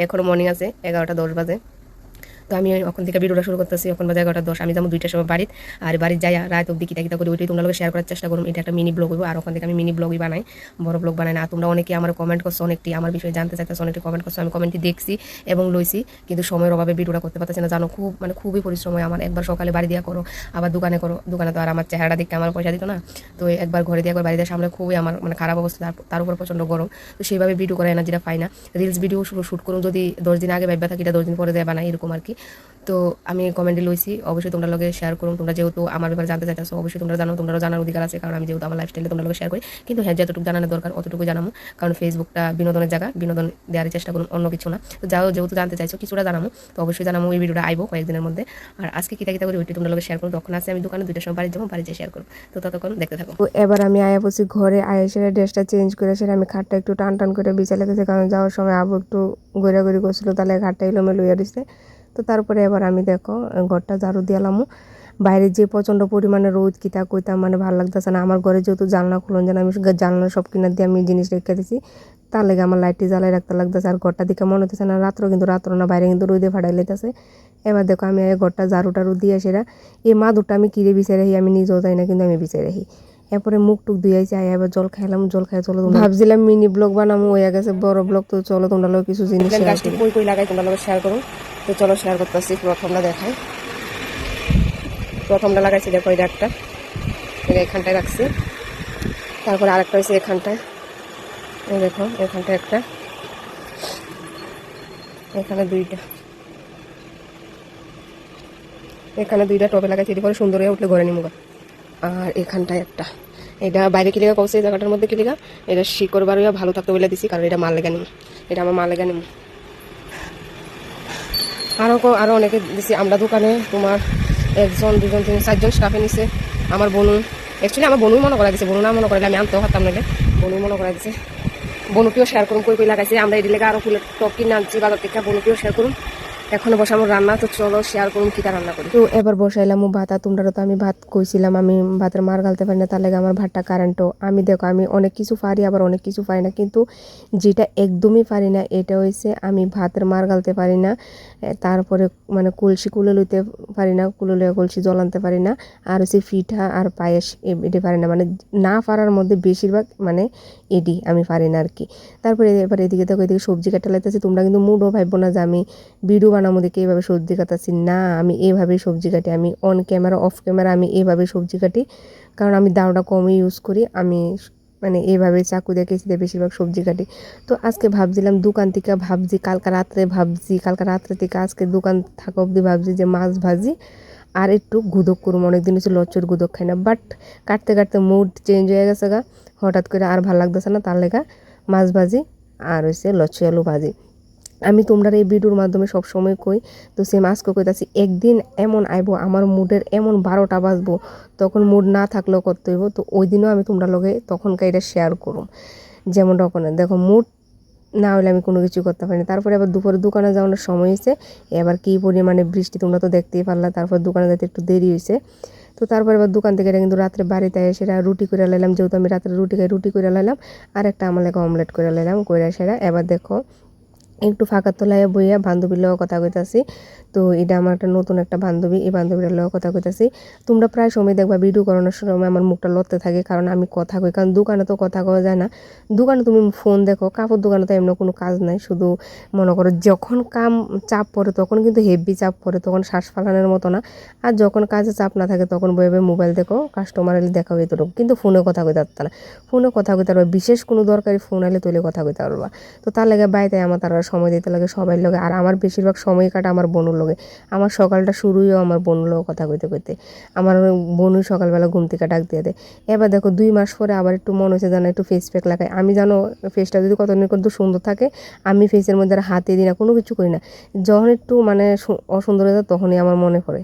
এখনো মর্নিং আছে 11:10 বাজে। তো আমি ওখান থেকে ভিডিওটা শুরু করতেছি। এখন বাজে 11:10। আমি যাবো 2টার সময় বাড়িতে। আর বাড়িতে যাই রাত অব্দি কিতা করে ওইটাই তোমরা লোক শেয়ার করার চেষ্টা করুন। এটা একটা মিনি ব্লগ হইব। আর ওখান থেকে আমি মিনি ব্লগই বানাই, বড় ব্লগ বানাই না। তোমরা অনেকে আমার কমেন্ট করছো, অনেকটি আমার বিষয়ে জানতে চাইতেছো, অনেকটি কমেন্ট করছো। আমি কমেন্টটি দেখছি এবং লইছি, কিন্তু সময়ের অভাবে ভিডিওটা করতে পারতেছি না। জানো খুবই পরিশ্রম হয় আমার। একবার সকালে বাড়ি দিয়া করো, আবার দোকানে করো। দোকানে তো আর আমার চেহারাটা দেখতে আমার পয়সা দিত না। তো একবার ঘরে দিয়ে বাড়ি দিয়ে সামনে খুবই আমার খারাপ অবস্থা। তার উপর প্রচণ্ড গরম। তো সেইভাবে ভিডিও করে এনার্জিটা পাই না। রিলস ভিডিও শ্যুট করুন যদি 10 দিন আগে ভাববা থাকি, এটা 10 দিন পরে দেয় বানাই, এরকম আর কি। তো আমি কমেন্টে লইছি, অবশ্যই তোমরা লগে শেয়ার করুন। তোমরা যেহেতু আমার ব্যাপারে জানতে চাইতেছো, অবশ্যই তোমরা জানো, তোমরাও জানার অধিকার আছে, কারণ আমি যেহেতু আমার লাইফস্টাইলে তোমরা লগে শেয়ার করি। কিন্তু হ্যাঁ, যতটুকু জানানোর দরকার অতটুকু জানাবো, কারণ ফেসবুকটা বিনোদনের জায়গা, বিনোদন দেওয়ার চেষ্টা করুন, অন্য কিছু না। তো যেহেতু জানতে চাইছো, কিছুটা জানাবো, তো অবশ্যই জানাবো। এই ভিডিওটা আইবো কয়েকদিনের মধ্যে। আর আজকে কিতা করি ওইটি তোমরা লগে শেয়ার করুন। তখন আছে আমি দোকানে 2টার সময় বাড়ি যাবো, বাড়ি যেয়ে শেয়ার করবো। তো ততক্ষণ দেখতে থাকো। তো এবার আমি আয়া বসি ঘরে, আয়া সেরে ড্রেসটা চেঞ্জ করে সেরে আমি খাটটা একটু টান টান করে বিছালে গেছে, কারণ যাওয়ার সময় আবু একটু ঘোরাঘুরি করছিল, তাহলে খাটটা এলোমেলো হয়ে দিচ্ছে। তো তারপরে এবার আমি দেখো ঘরটা ঝাড়ু দিয়ালামও। বাইরে যে প্রচণ্ড পরিমাণে রোদ কিতা কইতাম, ভালো লাগতেছে না। আমার ঘরে যেহেতু জানলা খুলন, যেন আমি জানলা সব কিনার দিয়ে আমি জিনিস রেখে দিছি, তার লেগে আমার লাইটটি জ্বালাই রাখতে লাগতেছে। আর ঘরটা দিকে মনে হতেছে না রাত্র না, বাইরে কিন্তু রোদে ফাটাই লেতেছে। এবার দেখো আমি ঘরটা ঝাড়ু টাড়ু দিয়ে সেরা এই মাদুরটা আমি কিরে বিছাই রাখি, আমি নিজেও যাই না, কিন্তু আমি বিছাই রাখি। এরপরে মুখ টুক ধুয়েছি, এবার জল খাইলাম। জল খাই চলো, ভাবছিলাম মিনি ব্লগ বানাবো, হয়ে গেছে বড় ব্লগ। তো চলো তোমরা লোক কিছু জিনিস গাছটি কই লাগাই তোমরা লোক শেয়ার করো। তো চলো শেয়ার করতেছি। প্রথমটা দেখাই, প্রথমটা লাগাইছি দেখো, এটা একটা এখানটায় রাখছি। তারপরে আরেকটা হয়েছে এখানটায়, এই দেখো এখানটায় একটা, এখানে দুইটা, এখানে দুইটা টবে লাগাইছি। এটি পরে সুন্দর হয়ে উঠলে ঘরে নিমুগা। আর এখানটায় একটা, এটা বাইরে কিলিগা কৌছে এই জায়গাটার মধ্যে কিলিগা, এটা শিকড় বার হইয়া ভালো থাকতে বলে দিছি, কারণ এটা মাল লেগা নিম, এটা আমার মাল লেগা নিম। আরও অনেকে দিছি। আমরা দোকানে তোমার 1 জন 2 জন 3 4 জন স্টাফে নিছে। আমার বোনু, অ্যাকচুয়ালি আমার বোনুই মনে করা দিছে, বোনু না মনে করাইলে আমি আনতেও পারতাম না, বোনুই মনে করা দিছে। বনুকেও শেয়ার করুন কই লাগাইছে। আমরা এই লেগে আরও ফুলের টপ কিনে আনছি বাজার থেকে, বনুকেও শেয়ার করুন। এখনো বসাবো রান্না। তো চলো শেয়ার করুন কিটা রান্না করি। তো এবার বসাইলাম ভাত। আর তোমরা তো আমি ভাত কইছিলাম আমি ভাতের মার গালতে পারি না, তার লেগে আমার ভাতটা কারেন্টও। আমি দেখো আমি অনেক কিছু পারি, আবার অনেক কিছু পারি না, কিন্তু যেটা একদমই পারি না এটা হয়েছে আমি ভাতের মার গালতে পারি না। তারপরে কলসি কুলে লইতে পারি না, কুলে লইয়া কলসি জ্বলানতে পারি না। আর হচ্ছে পিঠা আর পায়েস এটি পারি না, না পারার মধ্যে বেশিরভাগ এডি আমি পারি না আর কি। তারপরে এবার এদিকে দেখো, এদিকে সবজি কাটা লাগতেছে। তোমরা কিন্তু মুডও ভাববো না যে আমি ভিডিও বানাবো দেখে এইভাবে সবজি কাটাচ্ছি, না আমি এইভাবেই সবজি কাটি। আমি অন ক্যামেরা অফ ক্যামেরা আমি এইভাবে সবজি কাটি, কারণ আমি দাওটা কমই ইউজ করি। আমি এইভাবে চাকু দিয়ে কেচি দিয়ে বেশিরভাগ সবজি কাটি। তো আজকে ভাবছিলাম দোকান থেকে, ভাবছি কালকে রাত্রে থেকে আজকে দোকান থাকা অবধি ভাবছি যে মাছ ভাজি আর একটু গুদক করুম। অনেকদিন হচ্ছে লচ্চর গুদক খাই না, বাট কাটতে কাটতে মুড চেঞ্জ হয়ে গেছে গা, হঠাৎ করে আর ভালো লাগতেছে না, তার লেগা মাছ ভাজি আর হচ্ছে লচ্ছি আলু ভাজি। আমি তোমরা এই ভিডিওর মাধ্যমে সব সময় কই, তো সেম আজকে কইতাছি। একদিন এমন আইবো আমার মুডের এমন 12টা বাজবো, তখন মুড না থাকলেও করতে হইব। তো ওই দিনও আমি তোমরা লগে তখনকার এটা শেয়ার করুম। যেমন তখন দেখো মুড না হলে আমি কোনো কিছু করতে পারি না। তারপরে আবার দুপুরে দোকানে যাওয়ানোর সময় হয়েছে, এবার কী পরিমাণে বৃষ্টি তোমরা তো দেখতেই পারলা। তারপর দোকানে যেতে একটু দেরি হয়েছে। তো তারপরে আবার দোকান থেকে কিন্তু রাত্রে বাড়িতে সেটা রুটি করে লাইলাম, যেহেতু আমি রাত্রে রুটি খাই, রুটি করে লাইলাম। আর একটা আমার লেগে অমলেট করে লাইলাম, করে সেরা এবার দেখো একটু ফাঁকা তোলায় বইয়া বান্ধবীর লগে কথা কইতাছি। তো এটা আমার নতুন একটা বান্ধবী, এই বান্ধবীর লগে কথা কইতাছি। তোমরা প্রায় সময় দেখবা ভিডিও করানোর সময় আমার মুখটা লড়তে থাকে, কারণ আমি কথা কই। কারণ দোকানে তো কথা কওয়া যায় না। দোকানে তুমি ফোন দেখো, কাপড় দোকানে তো এমন কোনো কাজ নাই। শুধু মনে করো যখন চাপ পড়ে তখন কিন্তু হেভি চাপ পড়ে, তখন শ্বাস ফালানোর মতো না। আর যখন কাজে চাপ না থাকে তখন বইবে মোবাইল দেখো, কাস্টমার এলে দেখাও এতটুকু, কিন্তু ফোনে কথা কইতে পারত না। ফোনে কথা কইতে পারবা, বিশেষ কোনো দরকারি ফোন আলে তৈলে কথা কইতে পারবা। তো তার লাগে বাইরে আমার তারা সময় দিতে লাগে সবাই লগে। আর আমার বেশিরভাগ সময় কাটা আমার বোনুর লগে। আমার সকালটা শুরুইও আমার বোনুর লগে কথা কইতে কইতে। আমার বোনুই সকালবেলা ঘুম থেকে ডাক দিয়ে দেয়। এবার দেখো 2 মাস পরে আবার একটু মনে হচ্ছে যেন একটু ফেস প্যাক লাগাই। আমি জানো ফেসটা যদি কতদিন কিন্তু সুন্দর থাকে, আমি ফেসের মধ্যে আর হাতে দিই না, কোনো কিছু করি না। যখন একটু অসুন্দর হয়ে যায় তখনই আমার মনে পড়ে।